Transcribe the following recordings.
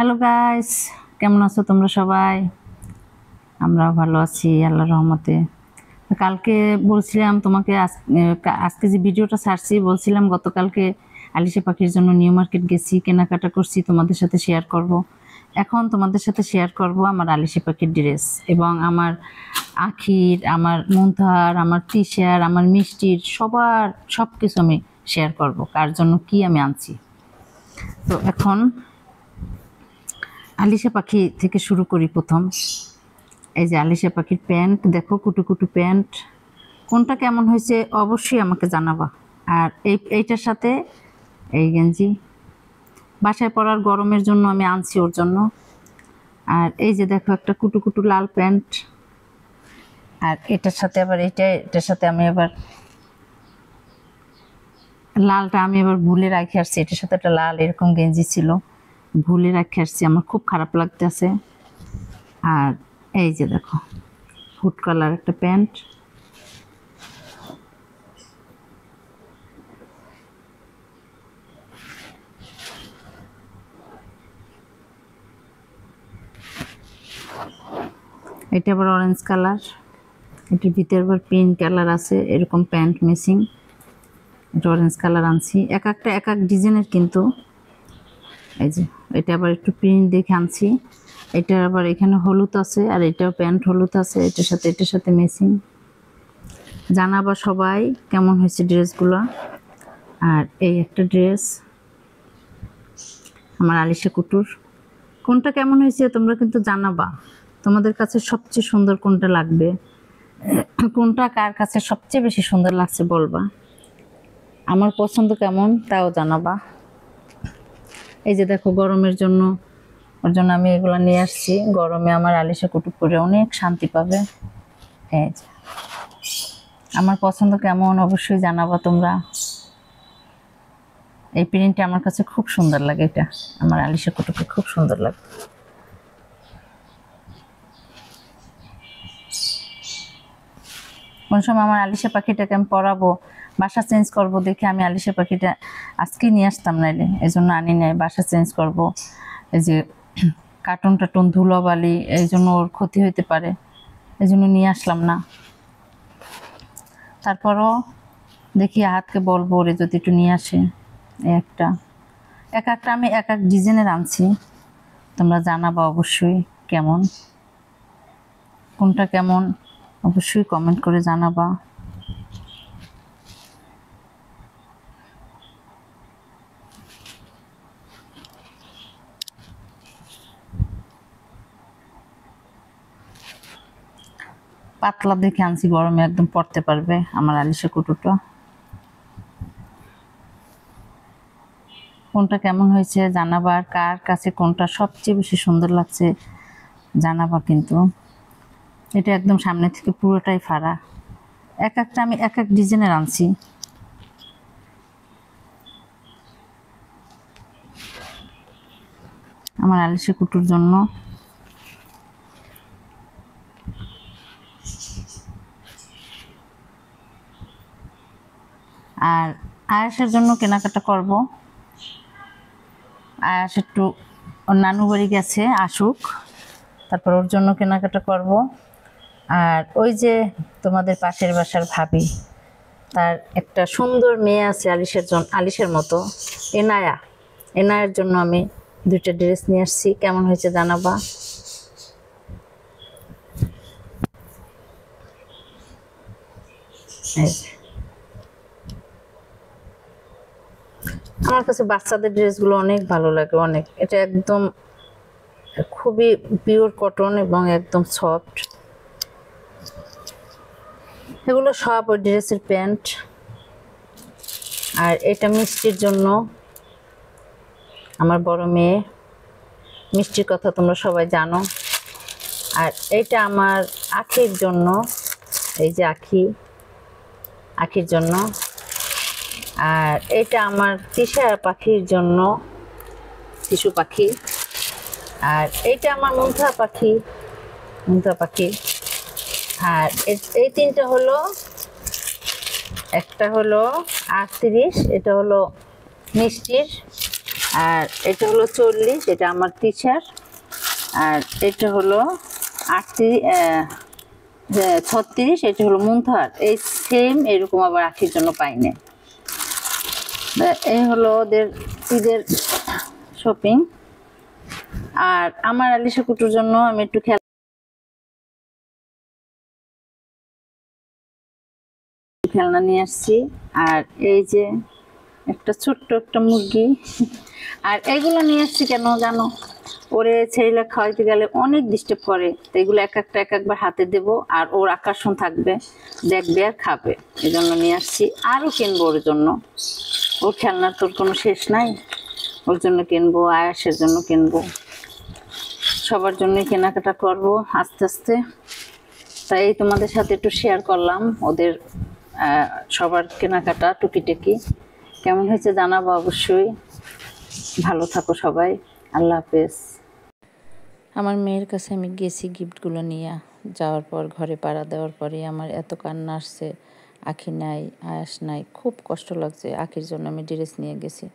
Hello guys, কেমন আছো তোমরা সবাই? আমরা ভালো আছি আল্লাহর রহমতে। কালকে বলছিলাম তোমাকে আজকে যে ভিডিওটা ছাড়ছি বলছিলাম গতকালকে আলিশা পাখির জন্য নিউ মার্কেট গেছি, কেনাকাটা করছি, তোমাদের সাথে শেয়ার করব। এখন তোমাদের সাথে শেয়ার করব আমার আলিশা পাখির ড্রেস এবং আমার আখির, আমার মুনতাহার, আমার তিশার, আমার মিষ্টির সবার সব কিছু আমি শেয়ার করব, কার জন্য কি আমি আনছি। তো এখন আলিশা পাখি থেকে শুরু করি। প্রথম এই যে আলিশা পাখির প্যান্ট, দেখো কুটু কুটু প্যান্ট, কোনটা কেমন হয়েছে অবশ্যই আমাকে জানাবা। আর এইটার সাথে এই গেঞ্জি বাসায় পরার গরমের জন্য আমি আনছি ওর জন্য। আর এই যে দেখো একটা কুটু কুটু লাল প্যান্ট, আর এটার সাথে আবার এটার সাথে আমি আবার লালটা আমি এবার ভুলে রাখি আসছি, এটার সাথে একটা লাল এরকম গেঞ্জি ছিল, ভুলে রাখি আসছি, আমার খুব খারাপ লাগতেছে। আর এই যে দেখো ফুড কালার একটা প্যান্ট, এটা আবার অরেঞ্জ কালার, এটার ভিতরে আবার পিঙ্ক কালার আছে, এরকম প্যান্ট মিসিং, এটা অরেঞ্জ কালার আনছি। এক এক ডিজাইনের কিন্তু। এই যে এটা আবার একটু প্রিন্ট দেখে আনছি, এটা আবার এখানে হলুদ আছে, আর এটাও প্যান্ট হলুদ আছে, এটার সাথে মিসিং। জানাবা সবাই কেমন হয়েছে ড্রেসগুলো। আর এই একটা ড্রেস আমার আলিশা কুটুর, কোনটা কেমন হয়েছে তোমরা কিন্তু জানাবা। তোমাদের কাছে সবচেয়ে সুন্দর কোনটা লাগবে, কোনটা কার কাছে সবচেয়ে বেশি সুন্দর লাগছে বলবা, আমার পছন্দ কেমন তাও জানাবা। এই যে দেখো গরমের জন্য, ওর জন্য আমি এগুলো নিয়ে আসছি। গরমে আমার আলিশা কুটু পরে অনেক শান্তি পাবে। এই যে আমার পছন্দ কেমন অবশ্যই জানাবা তোমরা। এই প্রিন্টটা আমার কাছে খুব সুন্দর লাগে, এটা আমার আলিশা কুটুকে খুব সুন্দর লাগে। কোন সময় আমার আলিশা পাখিটাকে আমি পরাবো, বাসা চেঞ্জ করব দেখে আমি আলিশা পাখিটা আজকে নিয়ে আসতাম, নাইলে এই জন্য আনি নাই, বাসা চেঞ্জ করব। এই যে কার্টুন ধুলোবালি, এই জন্য ওর ক্ষতি হইতে পারে, এই জন্য নিয়ে আসলাম না। তারপরও দেখি হাতকে বলবো ওরে যদি একটু নিয়ে আসে। একটা আমি এক ডিজাইনের আনছি, তোমরা জানাবা অবশ্যই কেমন, কোনটা কেমন অবশ্যই কমেন্ট করে জানাবা। পাতলা দেখে আনছি, গরমে একদম পরতে পারবে আমার আলিশা কুটুটা। কোনটা কেমন হয়েছে জানাবা, আর কার কাছে কোনটা সবচেয়ে বেশি সুন্দর লাগছে জানাবা কিন্তু। এটা একদম সামনে থেকে পুরোটাই ফাড়া, আমি এক ডিজাইনের আনছি। আমার আলিশা কুটুর জন্য। আর আয়াসের জন্য কেনাকাটা করব। আয়াস একটু ওর নানু বাড়ি গেছে, আসুক, তারপর ওর জন্য কেনাকাটা করব। আর ওই যে তোমাদের পাশের বাসার ভাবি, তার একটা সুন্দর মেয়ে আছে আলিশের মতো, এনায়ার জন্য আমি দুইটা ড্রেস নিয়ে আসছি, কেমন হয়েছে জানাবা। আমার কাছে বাচ্চাদের ড্রেসগুলো অনেক ভালো লাগে, অনেক। এটা একদম খুবই পিওর কটন এবং একদম সফট, এগুলো সব ওই ড্রেসের প্যান্ট। আর এটা মিষ্টির জন্য, আমার বড় মেয়ে, মিষ্টির কথা তোমরা সবাই জানো। আর এটা আমার আখির জন্য, এই যে আখির জন্য। আর এটা আমার তিশার পাখির জন্য, শিশু পাখি। আর এইটা আমার মুনতাহা পাখি। আর এই তিনটা হলো, একটা হলো 38, এটা হলো মিষ্টির, আর এটা হলো 40, এটা আমার টি শার্ট। আর এটা হলো 36, এটা হলো মুনতাহার। এই সেম এরকম আবার আখির জন্য পাইনি। এই হলো ওদের ঈদের শপিং। আর আমার আলিশা কুটুর জন্য আমি একটু খেলনা নিয়ে আসছি। আর এই যে একটা ছোট্ট একটা মুরগি। আর এগুলো নিয়ে আসছি কেন জানো? ওরে ছেলে খাওয়াইতে গেলে অনেক ডিস্টার্ব করে, তো এগুলো একবার হাতে দেব, আর ওর আকর্ষণ থাকবে, দেখবে আর খাবে। এই জন্য নিয়ে আসছি। আরও কিনবো ওর জন্য, ওর খেলনার তোর কোনো শেষ নাই। ওর জন্য কিনবো, আয়াসের জন্য কিনবো, সবার জন্যই কেনাকাটা করব আস্তে আস্তে। তাই তোমাদের সাথে একটু শেয়ার করলাম ওদের সবার কেনাকাটা টুকিটাকি। কেমন হয়েছে জানাবো অবশ্যই। ভালো থাকো সবাই, আল্লাহ হাফেজ। আমার মেয়ের কাছে আমি গেছি গিফটগুলো নিয়ে। যাওয়ার পর ঘরে পাড়া দেওয়ার পরে আমার এত কান্না আসছে। আখি নাই, আয়াস নাই, খুব কষ্ট লাগছে। আখির জন্য আমি ড্রেস নিয়ে গেছি,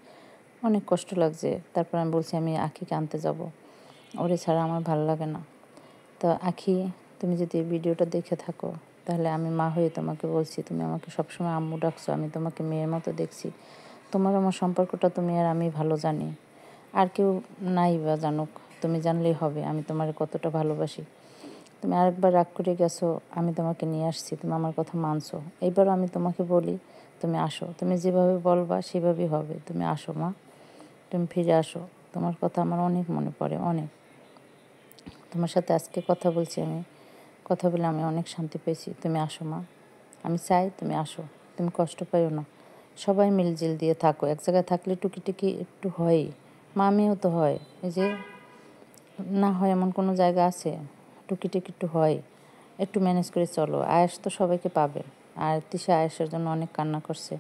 অনেক কষ্ট লাগছে। তারপর আমি বলছি আমি আখিকে আনতে যাব, ওরে ছাড়া আমার ভালো লাগে না। তো আখি, তুমি যদি এই ভিডিওটা দেখে থাকো, তাহলে আমি মা হয়ে তোমাকে বলছি, তুমি আমাকে সবসময় আম্মু ডাকছো, আমি তোমাকে মেয়ের মতো দেখছি। তোমার আমার সম্পর্কটা তুমি আর আমি ভালো জানি, আর কেউ নাই বা জানুক, তুমি জানলেই হবে আমি তোমার কতটা ভালোবাসি। তুমি আরেকবার রাগ করে গেছো, আমি তোমাকে নিয়ে আসছি, তুমি আমার কথা মানছো। এইবারও আমি তোমাকে বলি, তুমি আসো, তুমি যেভাবে বলবা সেভাবেই হবে। তুমি আসো মা, তুমি ফিরে আসো। তোমার কথা আমার অনেক মনে পড়ে, অনেক। তোমার সাথে আজকে কথা বলছি, আমি কথা বলে আমি অনেক শান্তি পেয়েছি। তুমি আসো মা, আমি চাই তুমি আসো, তুমি কষ্ট পাইও না। সবাই মিলজিল দিয়ে থাকো, এক জায়গায় থাকলে টুকিটাকি একটু হয়ই, মামিও তো হয়। এই যে না হয় এমন কোনো জায়গা আছে? টুকিটাকি একটু হয়, একটু ম্যানেজ করে চলো। আয়েশ তো সবাইকে পাবে। আর তিশা আয়েশের জন্য অনেক কান্না করছে,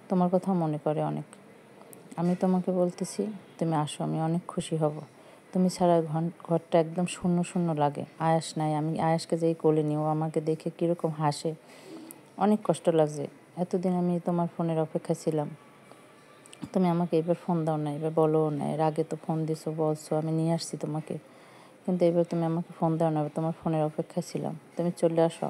তোমার কথা মনে করে অনেক। আমি তোমাকে বলতেছি তুমি আসো, আমি অনেক খুশি হব। তুমি ছাড়া ঘরটা একদম শূন্য শূন্য লাগে। আয়াস নাই, আমি আয়াসকে যেই কোলে নিই, ও আমাকে দেখে কীরকম হাসে, অনেক কষ্ট লাগছে। এতদিন আমি তোমার ফোনের অপেক্ষা ছিলাম, তুমি আমাকে এবার ফোন দাও না, এবার বলোও না। এর আগে তো ফোন দিছো, বলছো, আমি নিয়ে আসছি তোমাকে, কিন্তু এবার তুমি আমাকে ফোন দাও না। তোমার ফোনের অপেক্ষা ছিলাম, তুমি চলে আসো।